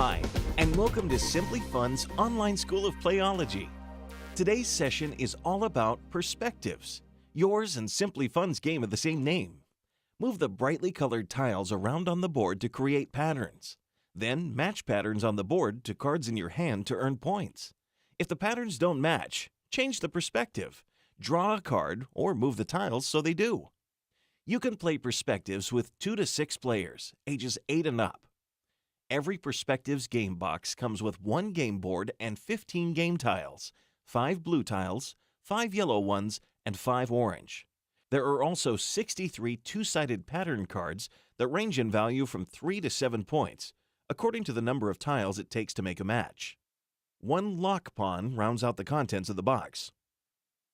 Hi, and welcome to Simply Fun's online school of playology. Today's session is all about perspectives, yours and Simply Fun's game of the same name. Move the brightly colored tiles around on the board to create patterns. Then match patterns on the board to cards in your hand to earn points. If the patterns don't match, change the perspective. Draw a card or move the tiles so they do. You can play perspectives with 2 to 6 players, ages 8 and up. Every Perspectives game box comes with 1 game board and 15 game tiles, 5 blue tiles, 5 yellow ones, and 5 orange. There are also 63 two-sided pattern cards that range in value from 3 to 7 points, according to the number of tiles it takes to make a match. 1 lock pawn rounds out the contents of the box.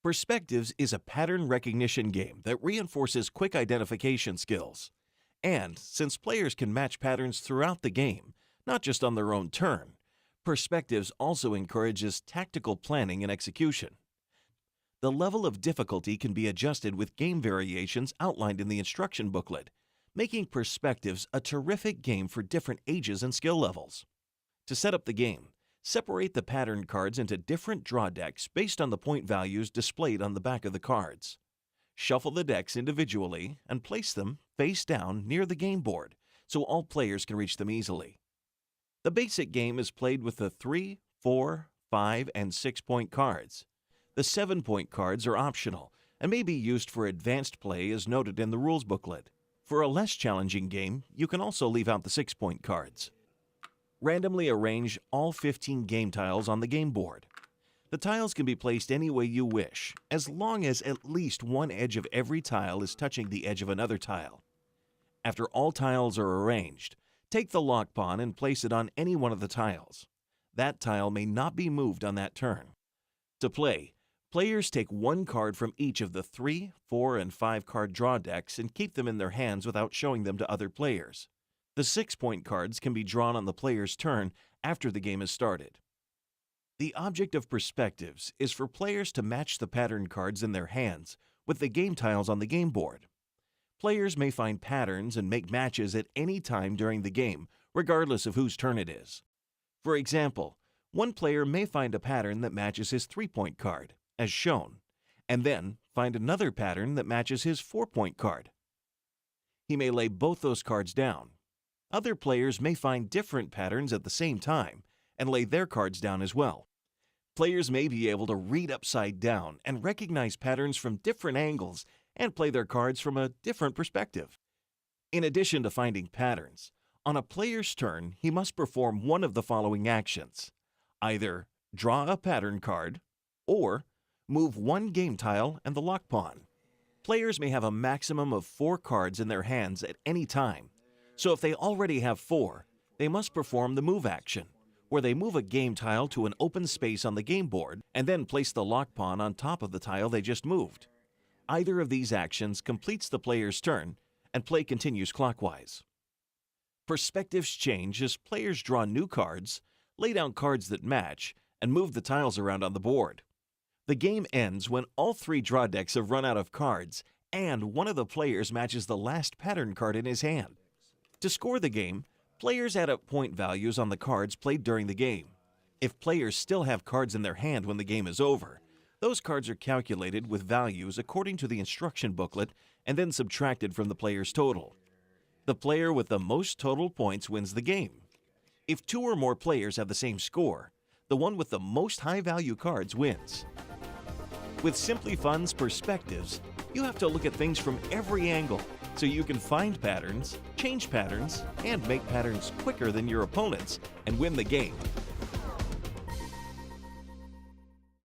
Perspectives is a pattern recognition game that reinforces quick identification skills. And since players can match patterns throughout the game, not just on their own turn, Perspectives also encourages tactical planning and execution. The level of difficulty can be adjusted with game variations outlined in the instruction booklet, making Perspectives a terrific game for different ages and skill levels. To set up the game, separate the pattern cards into different draw decks based on the point values displayed on the back of the cards. Shuffle the decks individually and place them face down near the game board so all players can reach them easily. The basic game is played with the 3, 4, 5, and 6-point cards. The 7-point cards are optional and may be used for advanced play as noted in the rules booklet. For a less challenging game, you can also leave out the 6-point cards. Randomly arrange all 15 game tiles on the game board. The tiles can be placed any way you wish, as long as at least one edge of every tile is touching the edge of another tile. After all tiles are arranged, take the lock pawn and place it on any one of the tiles. That tile may not be moved on that turn. To play, players take 1 card from each of the 3, 4, and 5 card draw decks and keep them in their hands without showing them to other players. The 6-point cards can be drawn on the player's turn after the game has started. The object of Perspectives is for players to match the pattern cards in their hands with the game tiles on the game board. Players may find patterns and make matches at any time during the game, regardless of whose turn it is. For example, one player may find a pattern that matches his 3-point card, as shown, and then find another pattern that matches his 4-point card. He may lay both those cards down. Other players may find different patterns at the same time and lay their cards down as well. Players may be able to read upside down and recognize patterns from different angles and play their cards from a different perspective. In addition to finding patterns, on a player's turn, he must perform one of the following actions: either draw a pattern card or move 1 game tile and the lock pawn. Players may have a maximum of 4 cards in their hands at any time, so if they already have 4, they must perform the move action, where they move a game tile to an open space on the game board and then place the lock pawn on top of the tile they just moved. Either of these actions completes the player's turn, and play continues clockwise. Perspectives change as players draw new cards, lay down cards that match, and move the tiles around on the board. The game ends when all 3 draw decks have run out of cards and one of the players matches the last pattern card in his hand. To score the game, players add up point values on the cards played during the game. If players still have cards in their hand when the game is over, those cards are calculated with values according to the instruction booklet and then subtracted from the player's total. The player with the most total points wins the game. If 2 or more players have the same score, the one with the most high-value cards wins. With Simply Fun's Perspectives, you have to look at things from every angle so you can find patterns, change patterns, and make patterns quicker than your opponents and win the game.